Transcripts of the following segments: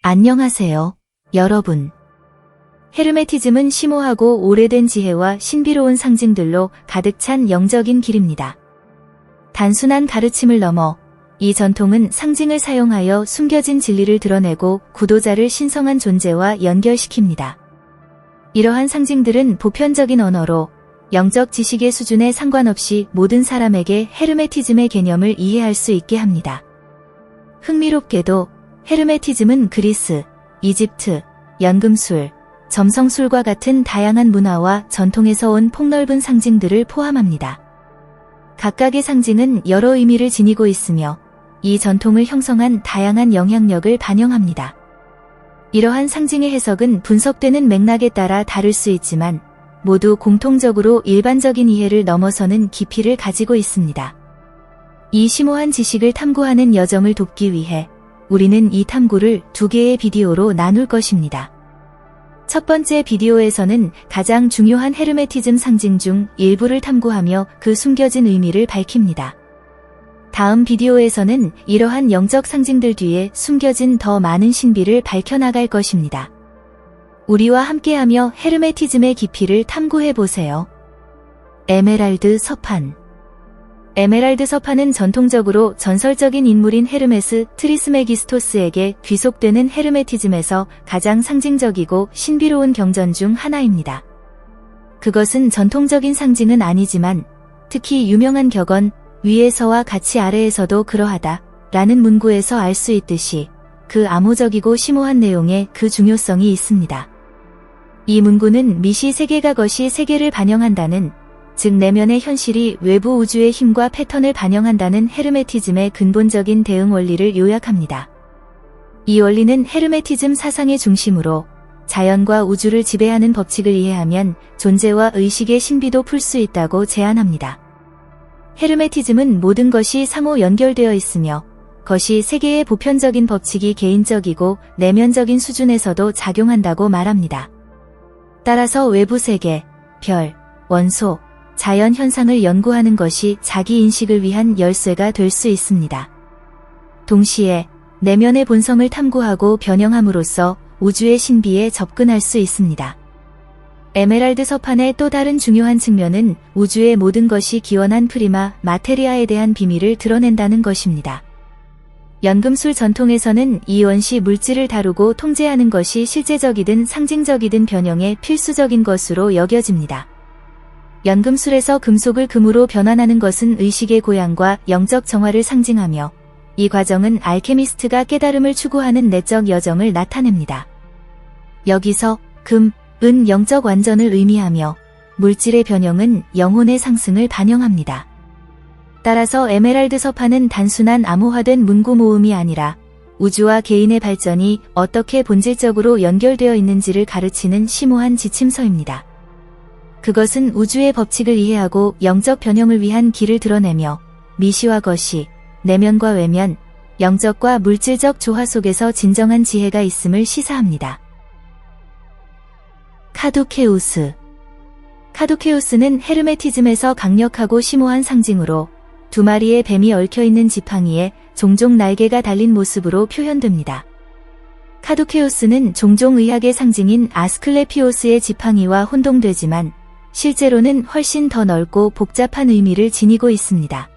안녕하세요, 여러분. 헤르메티즘은 심오하고 오래된 지혜와 신비로운 상징들로 가득 찬 영적인 길입니다. 단순한 가르침을 넘어 이 전통은 상징을 사용하여 숨겨진 진리를 드러내고 구도자를 신성한 존재와 연결시킵니다. 이러한 상징들은 보편적인 언어로 영적 지식의 수준에 상관없이 모든 사람에게 헤르메티즘의 개념을 이해할 수 있게 합니다. 흥미롭게도 헤르메티즘은 그리스, 이집트, 연금술, 점성술과 같은 다양한 문화와 전통에서 온 폭넓은 상징들을 포함합니다. 각각의 상징은 여러 의미를 지니고 있으며 이 전통을 형성한 다양한 영향력을 반영합니다. 이러한 상징의 해석은 분석되는 맥락에 따라 다를 수 있지만 모두 공통적으로 일반적인 이해를 넘어서는 깊이를 가지고 있습니다. 이 심오한 지식을 탐구하는 여정을 돕기 위해 우리는 이 탐구를 두 개의 비디오로 나눌 것입니다. 첫 번째 비디오에서는 가장 중요한 헤르메티즘 상징 중 일부를 탐구하며 그 숨겨진 의미를 밝힙니다. 다음 비디오에서는 이러한 영적 상징들 뒤에 숨겨진 더 많은 신비를 밝혀나갈 것입니다. 우리와 함께하며 헤르메티즘의 깊이를 탐구해보세요. 에메랄드 서판. 에메랄드 서판은 전통적으로 전설적인 인물인 헤르메스 트리스메기스토스에게 귀속되는 헤르메티즘에서 가장 상징적이고 신비로운 경전 중 하나입니다. 그것은 전통적인 상징은 아니지만 특히 유명한 격언 위에서와 같이 아래에서도 그러하다 라는 문구에서 알 수 있듯이 그 암호적이고 심오한 내용에 그 중요성이 있습니다. 이 문구는 미시 세계가 거시 세계를 반영한다는, 즉 내면의 현실이 외부 우주의 힘과 패턴을 반영한다는 헤르메티즘의 근본적인 대응 원리를 요약합니다. 이 원리는 헤르메티즘 사상의 중심으로 자연과 우주를 지배하는 법칙을 이해하면 존재와 의식의 신비도 풀 수 있다고 제안합니다. 헤르메티즘은 모든 것이 상호 연결되어 있으며 것이 세계의 보편적인 법칙이 개인적이고 내면적인 수준에서도 작용한다고 말합니다. 따라서 외부 세계, 별, 원소, 자연 현상을 연구하는 것이 자기 인식을 위한 열쇠가 될 수 있습니다. 동시에 내면의 본성을 탐구하고 변형함으로써 우주의 신비에 접근할 수 있습니다. 에메랄드 서판의 또 다른 중요한 측면은 우주의 모든 것이 기원한 프리마 마테리아에 대한 비밀을 드러낸다는 것입니다. 연금술 전통에서는 이 원시 물질을 다루고 통제하는 것이 실제적이든 상징적이든 변형에 필수적인 것으로 여겨집니다. 연금술에서 금속을 금으로 변환하는 것은 의식의 고양과 영적 정화를 상징하며 이 과정은 알케미스트가 깨달음을 추구하는 내적 여정을 나타냅니다. 여기서 금, 은 영적 완전을 의미하며 물질의 변형은 영혼의 상승을 반영합니다. 따라서 에메랄드 서판은 단순한 암호화된 문구 모음이 아니라 우주와 개인의 발전이 어떻게 본질적으로 연결되어 있는지를 가르치는 심오한 지침서입니다. 그것은 우주의 법칙을 이해하고 영적 변형을 위한 길을 드러내며 미시와 거시, 내면과 외면, 영적과 물질적 조화 속에서 진정한 지혜가 있음을 시사합니다. 카두케우스. 카두케우스는 헤르메티즘에서 강력하고 심오한 상징으로 두 마리의 뱀이 얽혀있는 지팡이에 종종 날개가 달린 모습으로 표현됩니다. 카두케우스는 종종 의학의 상징인 아스클레피오스의 지팡이와 혼동되지만 실제로는 훨씬 더 넓고 복잡한 의미를 지니고 있습니다.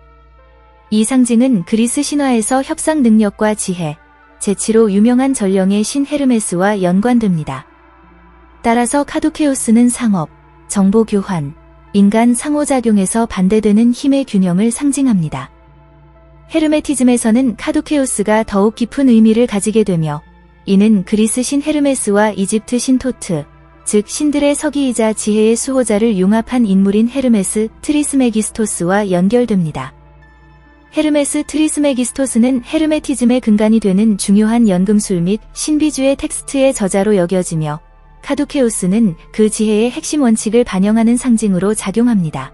이 상징은 그리스 신화에서 협상 능력과 지혜, 재치로 유명한 전령의 신 헤르메스와 연관됩니다. 따라서 카두케우스는 상업, 정보 교환, 인간 상호작용에서 반대되는 힘의 균형을 상징합니다. 헤르메티즘에서는 카두케우스가 더욱 깊은 의미를 가지게 되며 이는 그리스 신 헤르메스와 이집트 신 토트, 즉 신들의 서기이자 지혜의 수호자를 융합한 인물인 헤르메스 트리스메기스토스와 연결됩니다. 헤르메스 트리스메기스토스는 헤르메티즘의 근간이 되는 중요한 연금술 및 신비주의 텍스트의 저자로 여겨지며 카두케우스는 그 지혜의 핵심 원칙을 반영하는 상징으로 작용합니다.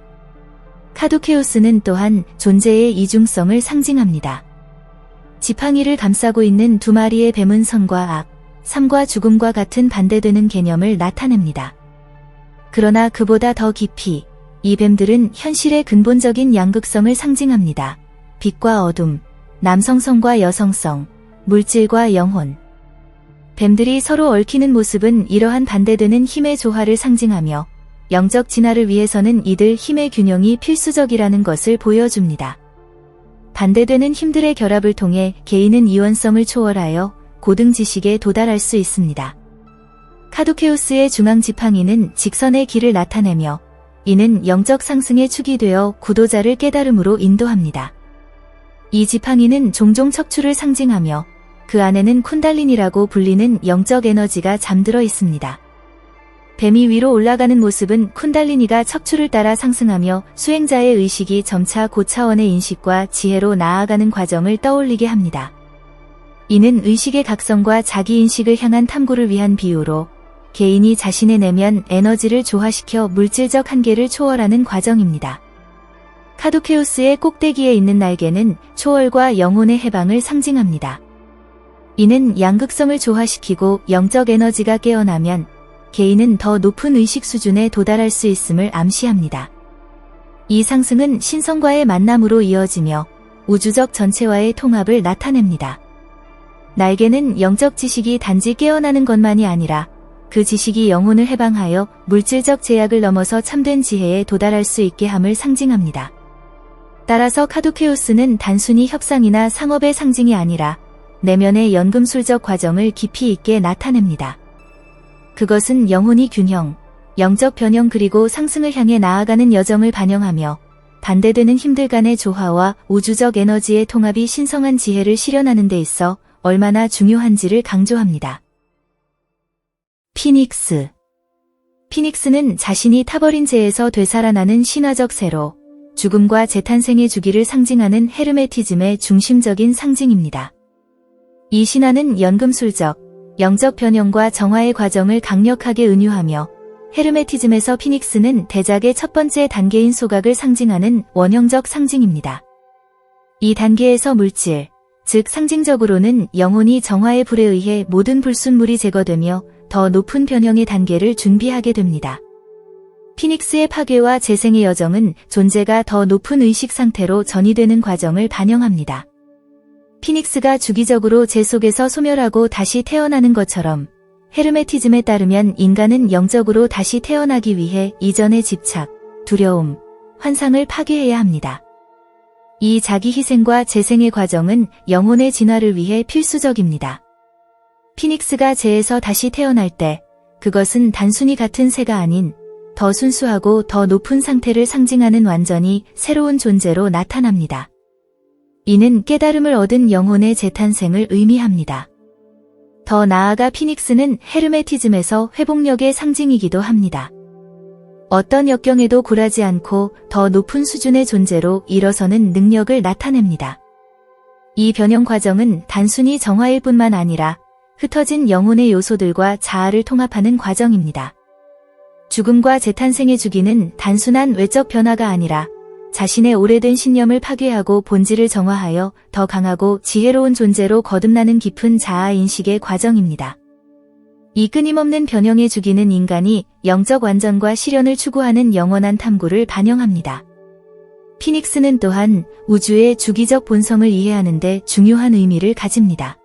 카두케우스는 또한 존재의 이중성을 상징합니다. 지팡이를 감싸고 있는 두 마리의 뱀은 선과 악, 삶과 죽음과 같은 반대되는 개념을 나타냅니다. 그러나 그보다 더 깊이 이 뱀들은 현실의 근본적인 양극성을 상징합니다. 빛과 어둠, 남성성과 여성성, 물질과 영혼. 뱀들이 서로 얽히는 모습은 이러한 반대되는 힘의 조화를 상징하며 영적 진화를 위해서는 이들 힘의 균형이 필수적이라는 것을 보여줍니다. 반대되는 힘들의 결합을 통해 개인은 이원성을 초월하여 고등 지식에 도달할 수 있습니다. 카두케우스의 중앙 지팡이는 직선의 길을 나타내며 이는 영적 상승의 축이 되어 구도자를 깨달음으로 인도합니다. 이 지팡이는 종종 척추를 상징하며 그 안에는 쿤달린이라고 불리는 영적 에너지가 잠들어 있습니다. 뱀이 위로 올라가는 모습은 쿤달리니가 척추를 따라 상승하며 수행자의 의식이 점차 고차원의 인식과 지혜로 나아가는 과정을 떠올리게 합니다. 이는 의식의 각성과 자기인식을 향한 탐구를 위한 비유로 개인이 자신의 내면 에너지를 조화시켜 물질적 한계를 초월하는 과정입니다. 카두케우스의 꼭대기에 있는 날개는 초월과 영혼의 해방을 상징합니다. 이는 양극성을 조화시키고 영적 에너지가 깨어나면 개인은 더 높은 의식 수준에 도달할 수 있음을 암시합니다. 이 상승은 신성과의 만남으로 이어지며 우주적 전체와의 통합을 나타냅니다. 날개는 영적 지식이 단지 깨어나는 것만이 아니라 그 지식이 영혼을 해방하여 물질적 제약을 넘어서 참된 지혜에 도달할 수 있게 함을 상징합니다. 따라서 카두케우스는 단순히 협상이나 상업의 상징이 아니라 내면의 연금술적 과정을 깊이 있게 나타냅니다. 그것은 영혼이 균형, 영적 변형 그리고 상승을 향해 나아가는 여정을 반영하며 반대되는 힘들 간의 조화와 우주적 에너지의 통합이 신성한 지혜를 실현하는 데 있어 얼마나 중요한지를 강조합니다. 피닉스. 피닉스는 자신이 타버린 재에서 되살아나는 신화적 새로, 죽음과 재탄생의 주기를 상징하는 헤르메티즘의 중심적인 상징입니다. 이 신화는 연금술적, 영적 변형과 정화의 과정을 강력하게 은유하며 헤르메티즘에서 피닉스는 대작의 첫 번째 단계인 소각을 상징하는 원형적 상징입니다. 이 단계에서 물질, 즉 상징적으로는 영혼이 정화의 불에 의해 모든 불순물이 제거되며 더 높은 변형의 단계를 준비하게 됩니다. 피닉스의 파괴와 재생의 여정은 존재가 더 높은 의식 상태로 전이되는 과정을 반영합니다. 피닉스가 주기적으로 재 속에서 소멸하고 다시 태어나는 것처럼 헤르메티즘에 따르면 인간은 영적으로 다시 태어나기 위해 이전의 집착, 두려움, 환상을 파괴해야 합니다. 이 자기 희생과 재생의 과정은 영혼의 진화를 위해 필수적입니다. 피닉스가 재에서 다시 태어날 때 그것은 단순히 같은 새가 아닌 더 순수하고 더 높은 상태를 상징하는 완전히 새로운 존재로 나타납니다. 이는 깨달음을 얻은 영혼의 재탄생을 의미합니다. 더 나아가 피닉스는 헤르메티즘에서 회복력의 상징이기도 합니다. 어떤 역경에도 굴하지 않고 더 높은 수준의 존재로 일어서는 능력을 나타냅니다. 이 변형 과정은 단순히 정화일 뿐만 아니라 흩어진 영혼의 요소들과 자아를 통합하는 과정입니다. 죽음과 재탄생의 주기는 단순한 외적 변화가 아니라 자신의 오래된 신념을 파괴하고 본질을 정화하여 더 강하고 지혜로운 존재로 거듭나는 깊은 자아 인식의 과정입니다. 이 끊임없는 변형의 주기는 인간이 영적 완전과 실현을 추구하는 영원한 탐구를 반영합니다. 피닉스는 또한 우주의 주기적 본성을 이해하는 데 중요한 의미를 가집니다.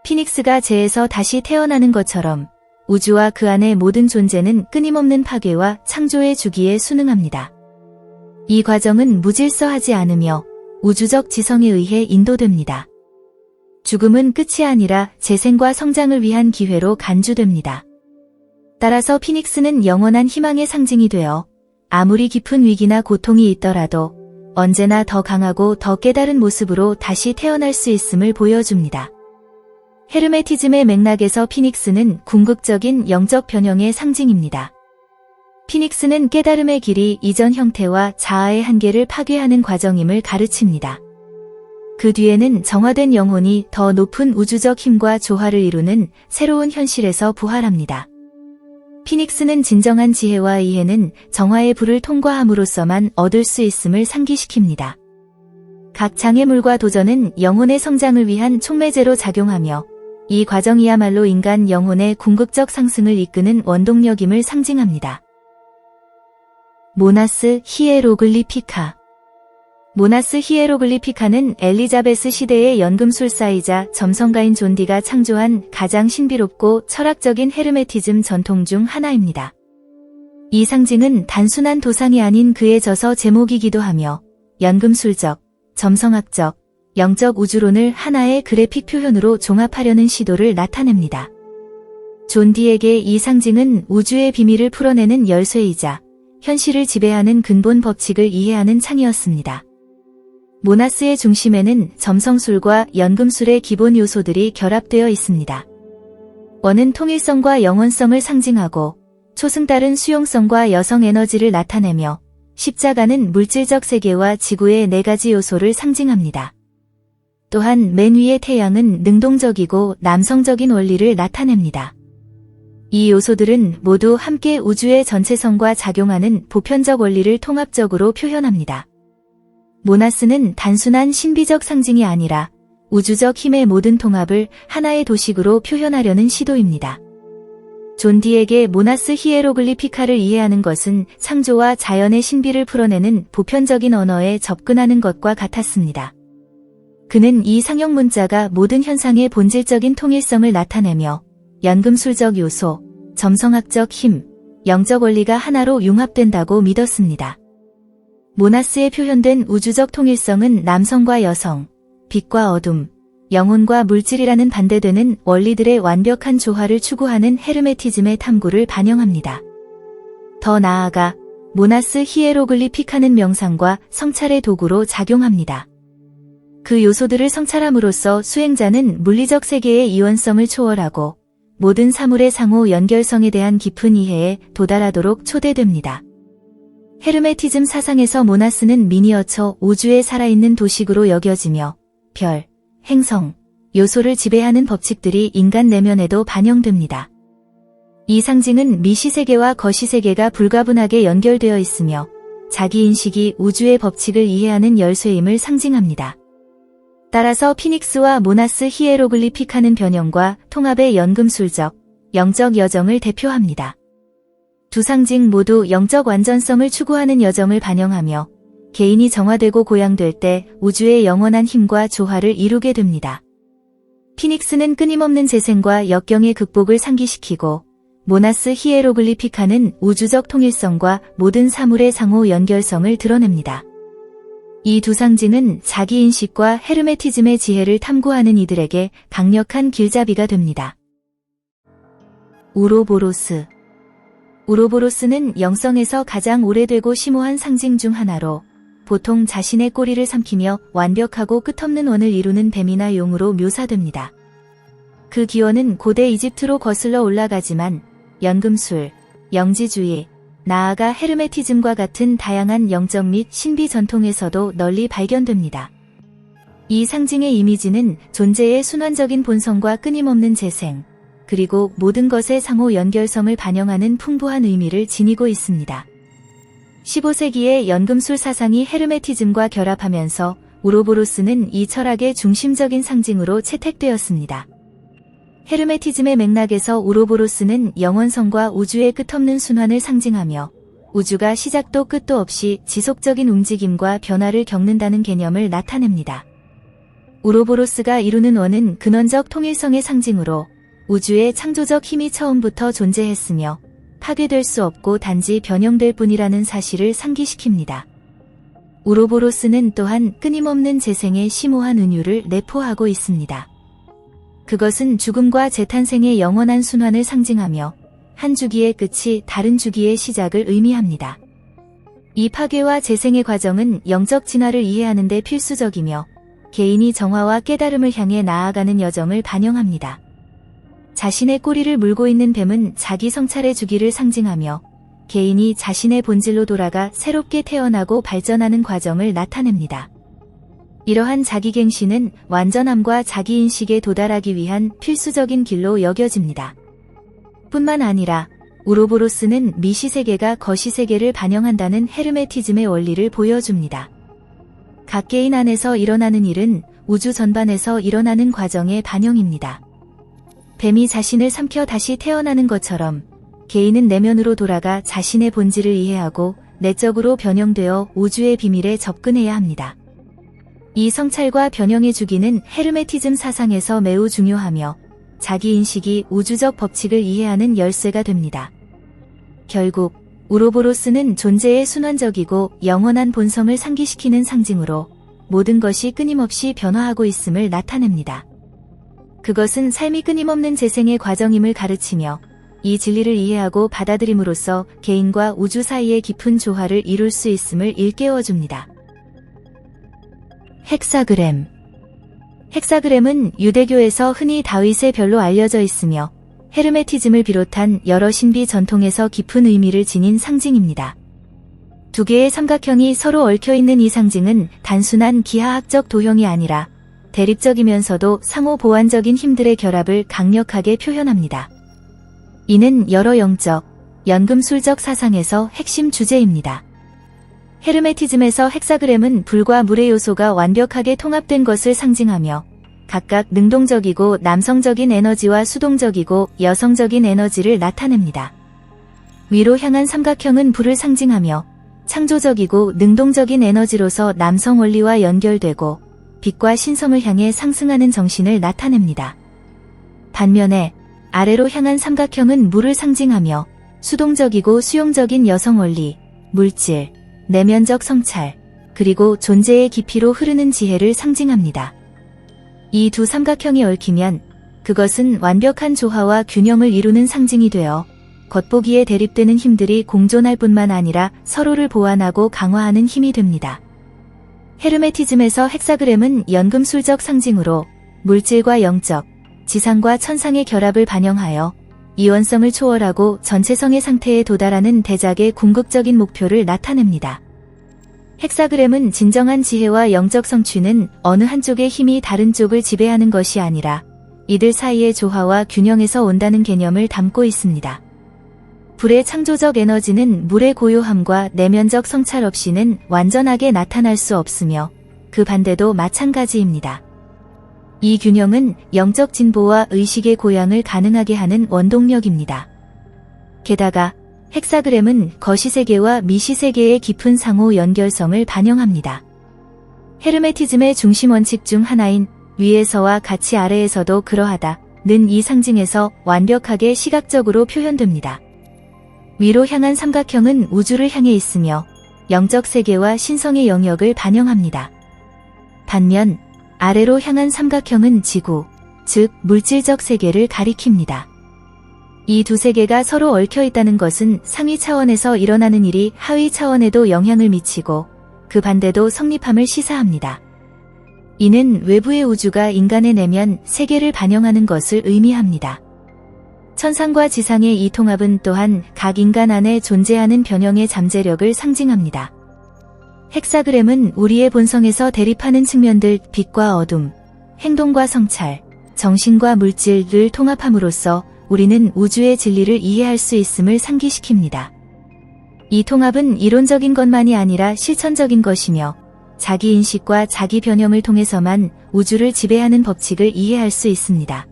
피닉스가 재에서 다시 태어나는 것처럼 우주와 그 안의 모든 존재는 끊임없는 파괴와 창조의 주기에 순응합니다. 이 과정은 무질서하지 않으며 우주적 지성에 의해 인도됩니다. 죽음은 끝이 아니라 재생과 성장을 위한 기회로 간주됩니다. 따라서 피닉스는 영원한 희망의 상징이 되어 아무리 깊은 위기나 고통이 있더라도 언제나 더 강하고 더 깨달은 모습으로 다시 태어날 수 있음을 보여줍니다. 헤르메티즘의 맥락에서 피닉스는 궁극적인 영적 변형의 상징입니다. 피닉스는 깨달음의 길이 이전 형태와 자아의 한계를 파괴하는 과정임을 가르칩니다. 그 뒤에는 정화된 영혼이 더 높은 우주적 힘과 조화를 이루는 새로운 현실에서 부활합니다. 피닉스는 진정한 지혜와 이해는 정화의 불을 통과함으로써만 얻을 수 있음을 상기시킵니다. 각 장애물과 도전은 영혼의 성장을 위한 촉매제로 작용하며 이 과정이야말로 인간 영혼의 궁극적 상승을 이끄는 원동력임을 상징합니다. 모나스 히에로글리피카. 모나스 히에로글리피카는 엘리자베스 시대의 연금술사이자 점성가인 존 디가 창조한 가장 신비롭고 철학적인 헤르메티즘 전통 중 하나입니다. 이 상징은 단순한 도상이 아닌 그의 저서 제목이기도 하며 연금술적, 점성학적, 영적 우주론을 하나의 그래픽 표현으로 종합하려는 시도를 나타냅니다. 존 디에게 이 상징은 우주의 비밀을 풀어내는 열쇠이자 현실을 지배하는 근본 법칙을 이해하는 창이었습니다. 모나스의 중심에는 점성술과 연금술의 기본 요소들이 결합되어 있습니다. 원은 통일성과 영원성을 상징하고 초승달은 수용성과 여성 에너지를 나타내며 십자가는 물질적 세계와 지구의 4가지 요소를 상징합니다. 또한 맨 위의 태양은 능동적이고 남성적인 원리를 나타냅니다. 이 요소들은 모두 함께 우주의 전체성과 작용하는 보편적 원리를 통합적으로 표현합니다. 모나스는 단순한 신비적 상징이 아니라 우주적 힘의 모든 통합을 하나의 도식으로 표현하려는 시도입니다. 존 디에게 모나스 히에로글리피카를 이해하는 것은 창조와 자연의 신비를 풀어내는 보편적인 언어에 접근하는 것과 같았습니다. 그는 이 상형 문자가 모든 현상의 본질적인 통일성을 나타내며 연금술적 요소, 점성학적 힘, 영적 원리가 하나로 융합된다고 믿었습니다. 모나스에 표현된 우주적 통일성은 남성과 여성, 빛과 어둠, 영혼과 물질이라는 반대되는 원리들의 완벽한 조화를 추구하는 헤르메티즘의 탐구를 반영합니다. 더 나아가 모나스 히에로글리피카는 명상과 성찰의 도구로 작용합니다. 그 요소들을 성찰함으로써 수행자는 물리적 세계의 이원성을 초월하고 모든 사물의 상호 연결성에 대한 깊은 이해에 도달하도록 초대됩니다. 헤르메티즘 사상에서 모나스는 미니어처 우주의 살아있는 도식으로 여겨지며 별, 행성, 요소를 지배하는 법칙들이 인간 내면에도 반영됩니다. 이 상징은 미시세계와 거시세계가 불가분하게 연결되어 있으며 자기인식이 우주의 법칙을 이해하는 열쇠임을 상징합니다. 따라서 피닉스와 모나스 히에로글리피카는 변형과 통합의 연금술적, 영적 여정을 대표합니다. 두 상징 모두 영적 완전성을 추구하는 여정을 반영하며 개인이 정화되고 고양될 때 우주의 영원한 힘과 조화를 이루게 됩니다. 피닉스는 끊임없는 재생과 역경의 극복을 상기시키고 모나스 히에로글리피카는 우주적 통일성과 모든 사물의 상호 연결성을 드러냅니다. 이 두 상징은 자기인식과 헤르메티즘의 지혜를 탐구하는 이들에게 강력한 길잡이가 됩니다. 우로보로스. 우로보로스는 영성에서 가장 오래되고 심오한 상징 중 하나로 보통 자신의 꼬리를 삼키며 완벽하고 끝없는 원을 이루는 뱀이나 용으로 묘사됩니다. 그 기원은 고대 이집트로 거슬러 올라가지만 연금술, 영지주의, 나아가 헤르메티즘과 같은 다양한 영적 및 신비 전통에서도 널리 발견됩니다. 이 상징의 이미지는 존재의 순환적인 본성과 끊임없는 재생, 그리고 모든 것의 상호 연결성을 반영하는 풍부한 의미를 지니고 있습니다. 15세기의 연금술 사상이 헤르메티즘과 결합하면서 우로보로스는 이 철학의 중심적인 상징으로 채택되었습니다. 헤르메티즘의 맥락에서 우로보로스는 영원성과 우주의 끝없는 순환을 상징하며 우주가 시작도 끝도 없이 지속적인 움직임과 변화를 겪는다는 개념을 나타냅니다. 우로보로스가 이루는 원은 근원적 통일성의 상징으로 우주의 창조적 힘이 처음부터 존재했으며 파괴될 수 없고 단지 변형될 뿐이라는 사실을 상기시킵니다. 우로보로스는 또한 끊임없는 재생의 심오한 은유를 내포하고 있습니다. 그것은 죽음과 재탄생의 영원한 순환을 상징하며 한 주기의 끝이 다른 주기의 시작을 의미합니다. 이 파괴와 재생의 과정은 영적 진화를 이해하는 데 필수적이며 개인이 정화와 깨달음을 향해 나아가는 여정을 반영합니다. 자신의 꼬리를 물고 있는 뱀은 자기 성찰의 주기를 상징하며 개인이 자신의 본질로 돌아가 새롭게 태어나고 발전하는 과정을 나타냅니다. 이러한 자기갱신은 완전함과 자기인식에 도달하기 위한 필수적인 길로 여겨집니다. 뿐만 아니라 우로보로스는 미시세계가 거시세계를 반영한다는 헤르메티즘의 원리를 보여줍니다. 각 개인 안에서 일어나는 일은 우주 전반에서 일어나는 과정의 반영입니다. 뱀이 자신을 삼켜 다시 태어나는 것처럼 개인은 내면으로 돌아가 자신의 본질을 이해하고 내적으로 변형되어 우주의 비밀에 접근해야 합니다. 이 성찰과 변형의 주기는 헤르메티즘 사상에서 매우 중요하며 자기인식이 우주적 법칙을 이해하는 열쇠가 됩니다. 결국 우로보로스는 존재의 순환적이고 영원한 본성을 상기시키는 상징으로 모든 것이 끊임없이 변화하고 있음을 나타냅니다. 그것은 삶이 끊임없는 재생의 과정임을 가르치며 이 진리를 이해하고 받아들임으로써 개인과 우주 사이의 깊은 조화를 이룰 수 있음을 일깨워줍니다. 헥사그램. 헥사그램은 유대교에서 흔히 다윗의 별로 알려져 있으며 헤르메티즘을 비롯한 여러 신비 전통에서 깊은 의미를 지닌 상징입니다. 두 개의 삼각형이 서로 얽혀있는 이 상징은 단순한 기하학적 도형이 아니라 대립적이면서도 상호 보완적인 힘들의 결합을 강력하게 표현합니다. 이는 여러 영적, 연금술적 사상에서 핵심 주제입니다. 헤르메티즘에서 헥사그램은 불과 물의 요소가 완벽하게 통합된 것을 상징하며 각각 능동적이고 남성적인 에너지와 수동적이고 여성적인 에너지를 나타냅니다. 위로 향한 삼각형은 불을 상징하며 창조적이고 능동적인 에너지로서 남성 원리와 연결되고 빛과 신성을 향해 상승하는 정신을 나타냅니다. 반면에 아래로 향한 삼각형은 물을 상징하며 수동적이고 수용적인 여성 원리, 물질, 내면적 성찰, 그리고 존재의 깊이로 흐르는 지혜를 상징합니다. 이 두 삼각형이 얽히면 그것은 완벽한 조화와 균형을 이루는 상징이 되어 겉보기에 대립되는 힘들이 공존할 뿐만 아니라 서로를 보완하고 강화하는 힘이 됩니다. 헤르메티즘에서 헥사그램은 연금술적 상징으로 물질과 영적, 지상과 천상의 결합을 반영하여 이원성을 초월하고 전체성의 상태에 도달하는 대작의 궁극적인 목표를 나타냅니다. 헥사그램은 진정한 지혜와 영적 성취는 어느 한쪽의 힘이 다른 쪽을 지배하는 것이 아니라 이들 사이의 조화와 균형에서 온다는 개념을 담고 있습니다. 불의 창조적 에너지는 물의 고요함과 내면적 성찰 없이는 완전하게 나타날 수 없으며 그 반대도 마찬가지입니다. 이 균형은 영적 진보와 의식의 고양을 가능하게 하는 원동력입니다. 게다가 헥사그램은 거시세계와 미시세계의 깊은 상호 연결성을 반영합니다. 헤르메티즘의 중심 원칙 중 하나인 위에서와 같이 아래에서도 그러하다는 이 상징에서 완벽하게 시각적으로 표현됩니다. 위로 향한 삼각형은 우주를 향해 있으며 영적 세계와 신성의 영역을 반영합니다. 반면 아래로 향한 삼각형은 지구, 즉 물질적 세계를 가리킵니다. 이 두 세계가 서로 얽혀 있다는 것은 상위 차원에서 일어나는 일이 하위 차원에도 영향을 미치고 그 반대도 성립함을 시사합니다. 이는 외부의 우주가 인간의 내면 세계를 반영하는 것을 의미합니다. 천상과 지상의 이 통합은 또한 각 인간 안에 존재하는 변형의 잠재력을 상징합니다. 헥사그램은 우리의 본성에서 대립하는 측면들, 빛과 어둠, 행동과 성찰, 정신과 물질을 통합함으로써 우리는 우주의 진리를 이해할 수 있음을 상기시킵니다. 이 통합은 이론적인 것만이 아니라 실천적인 것이며 자기인식과 자기 변형을 통해서만 우주를 지배하는 법칙을 이해할 수 있습니다.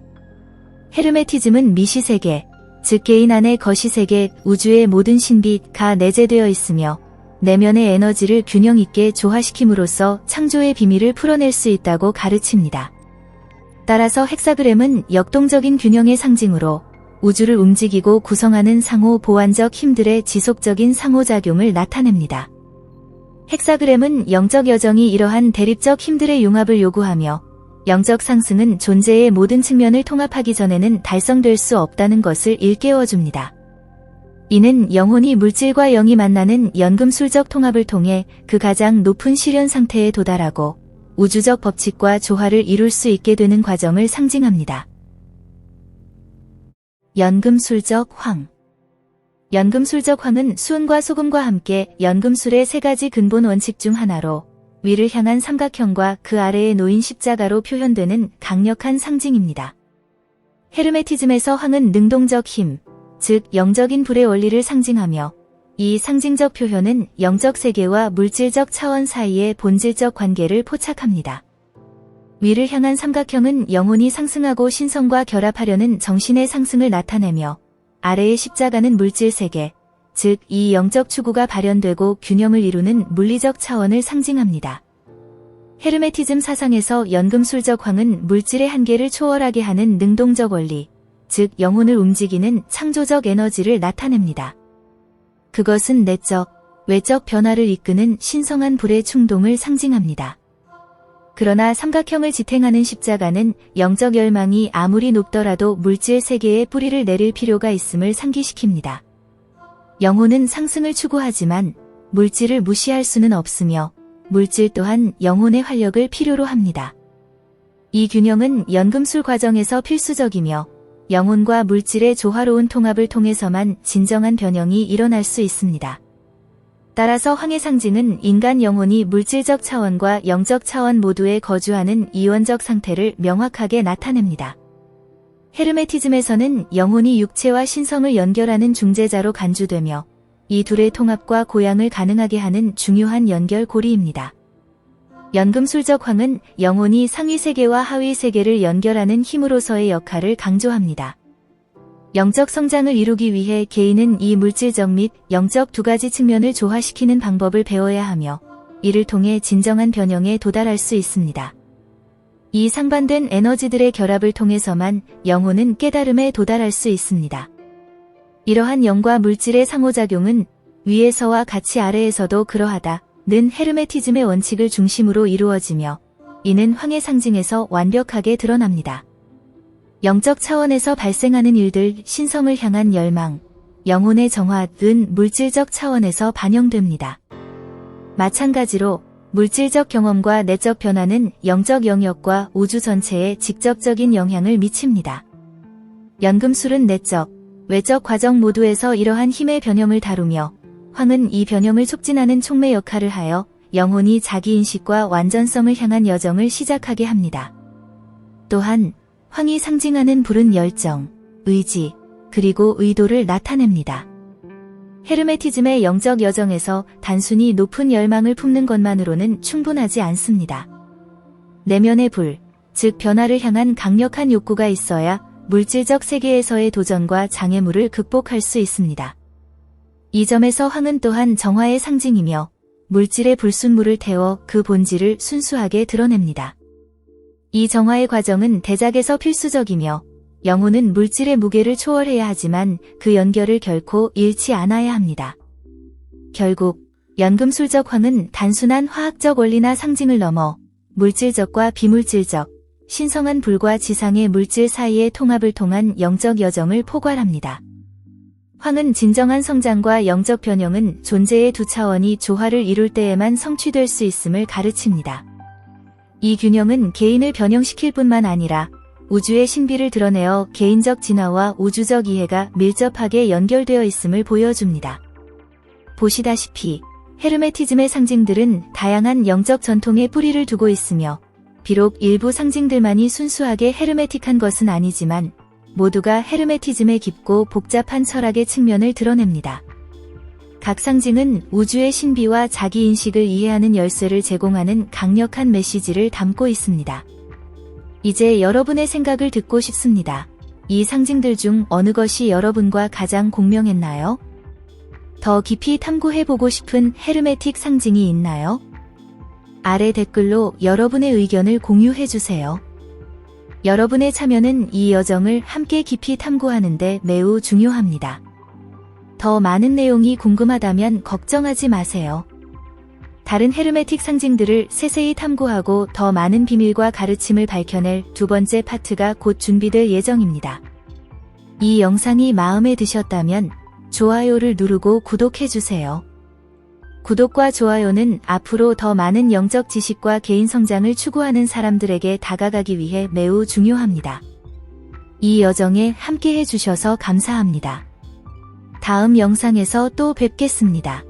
헤르메티즘은 미시세계, 즉 개인 안의 거시세계, 우주의 모든 신비가 내재되어 있으며 내면의 에너지를 균형 있게 조화시킴으로써 창조의 비밀을 풀어낼 수 있다고 가르칩니다. 따라서 헥사그램은 역동적인 균형의 상징으로 우주를 움직이고 구성하는 상호 보완적 힘들의 지속적인 상호작용을 나타냅니다. 헥사그램은 영적 여정이 이러한 대립적 힘들의 융합을 요구하며 영적 상승은 존재의 모든 측면을 통합하기 전에는 달성될 수 없다는 것을 일깨워줍니다. 이는 영혼이 물질과 영이 만나는 연금술적 통합을 통해 그 가장 높은 실현 상태에 도달하고 우주적 법칙과 조화를 이룰 수 있게 되는 과정을 상징합니다. 연금술적 황. 연금술적 황은 수은과 소금과 함께 연금술의 세 가지 근본 원칙 중 하나로 위를 향한 삼각형과 그 아래에 놓인 십자가로 표현되는 강력한 상징입니다. 헤르메티즘에서 황은 능동적 힘, 즉 영적인 불의 원리를 상징하며 이 상징적 표현은 영적 세계와 물질적 차원 사이의 본질적 관계를 포착합니다. 위를 향한 삼각형은 영혼이 상승하고 신성과 결합하려는 정신의 상승을 나타내며 아래의 십자가는 물질 세계, 즉 이 영적 추구가 발현되고 균형을 이루는 물리적 차원을 상징합니다. 헤르메티즘 사상에서 연금술적황은 물질의 한계를 초월하게 하는 능동적 원리, 즉 영혼을 움직이는 창조적 에너지를 나타냅니다. 그것은 내적, 외적 변화를 이끄는 신성한 불의 충동을 상징합니다. 그러나 삼각형을 지탱하는 십자가는 영적 열망이 아무리 높더라도 물질 세계에 뿌리를 내릴 필요가 있음을 상기시킵니다. 영혼은 상승을 추구하지만 물질을 무시할 수는 없으며 물질 또한 영혼의 활력을 필요로 합니다. 이 균형은 연금술 과정에서 필수적이며 영혼과 물질의 조화로운 통합을 통해서만 진정한 변형이 일어날 수 있습니다. 따라서 황의 상징은 인간 영혼이 물질적 차원과 영적 차원 모두에 거주하는 이원적 상태를 명확하게 나타냅니다. 헤르메티즘에서는 영혼이 육체와 신성을 연결하는 중재자로 간주되며 이 둘의 통합과 고양을 가능하게 하는 중요한 연결고리입니다. 연금술적 황은 영혼이 상위 세계와 하위 세계를 연결하는 힘으로서의 역할을 강조합니다. 영적 성장을 이루기 위해 개인은 이 물질적 및 영적 두 가지 측면을 조화시키는 방법을 배워야 하며 이를 통해 진정한 변형에 도달할 수 있습니다. 이 상반된 에너지들의 결합을 통해서만 영혼은 깨달음에 도달할 수 있습니다. 이러한 영과 물질의 상호작용은 위에서와 같이 아래에서도 그러하다는 헤르메티즘의 원칙을 중심으로 이루어지며 이는 황의 상징에서 완벽하게 드러납니다. 영적 차원에서 발생하는 일들, 신성을 향한 열망, 영혼의 정화는 물질적 차원에서 반영됩니다. 마찬가지로 물질적 경험과 내적 변화는 영적 영역과 우주 전체에 직접적인 영향을 미칩니다. 연금술은 내적, 외적 과정 모두에서 이러한 힘의 변형을 다루며 황은 이 변형을 촉진하는 촉매 역할을 하여 영혼이 자기인식과 완전성을 향한 여정을 시작하게 합니다. 또한 황이 상징하는 불은 열정, 의지, 그리고 의도를 나타냅니다. 헤르메티즘의 영적 여정에서 단순히 높은 열망을 품는 것만으로는 충분하지 않습니다. 내면의 불, 즉 변화를 향한 강력한 욕구가 있어야 물질적 세계에서의 도전과 장애물을 극복할 수 있습니다. 이 점에서 황은 또한 정화의 상징이며 물질의 불순물을 태워 그 본질을 순수하게 드러냅니다. 이 정화의 과정은 대작에서 필수적이며 영혼은 물질의 무게를 초월해야 하지만 그 연결을 결코 잃지 않아야 합니다. 결국 연금술적 황은 단순한 화학적 원리나 상징을 넘어 물질적과 비물질적, 신성한 불과 지상의 물질 사이의 통합을 통한 영적 여정을 포괄합니다. 황은 진정한 성장과 영적 변형은 존재의 두 차원이 조화를 이룰 때에만 성취될 수 있음을 가르칩니다. 이 균형은 개인을 변형시킬 뿐만 아니라 우주의 신비를 드러내어 개인적 진화와 우주적 이해가 밀접하게 연결되어 있음을 보여줍니다. 보시다시피 헤르메티즘의 상징들은 다양한 영적 전통에 뿌리를 두고 있으며 비록 일부 상징들만이 순수하게 헤르메틱한 것은 아니지만 모두가 헤르메티즘의 깊고 복잡한 철학의 측면을 드러냅니다. 각 상징은 우주의 신비와 자기인식을 이해하는 열쇠를 제공하는 강력한 메시지를 담고 있습니다. 이제 여러분의 생각을 듣고 싶습니다. 이 상징들 중 어느 것이 여러분과 가장 공명했나요? 더 깊이 탐구해보고 싶은 헤르메틱 상징이 있나요? 아래 댓글로 여러분의 의견을 공유해주세요. 여러분의 참여는 이 여정을 함께 깊이 탐구하는 데 매우 중요합니다. 더 많은 내용이 궁금하다면 걱정하지 마세요. 다른 헤르메틱 상징들을 세세히 탐구하고 더 많은 비밀과 가르침을 밝혀낼 두 번째 파트가 곧 준비될 예정입니다. 이 영상이 마음에 드셨다면 좋아요를 누르고 구독해주세요. 구독과 좋아요는 앞으로 더 많은 영적 지식과 개인 성장을 추구하는 사람들에게 다가가기 위해 매우 중요합니다. 이 여정에 함께 해주셔서 감사합니다. 다음 영상에서 또 뵙겠습니다.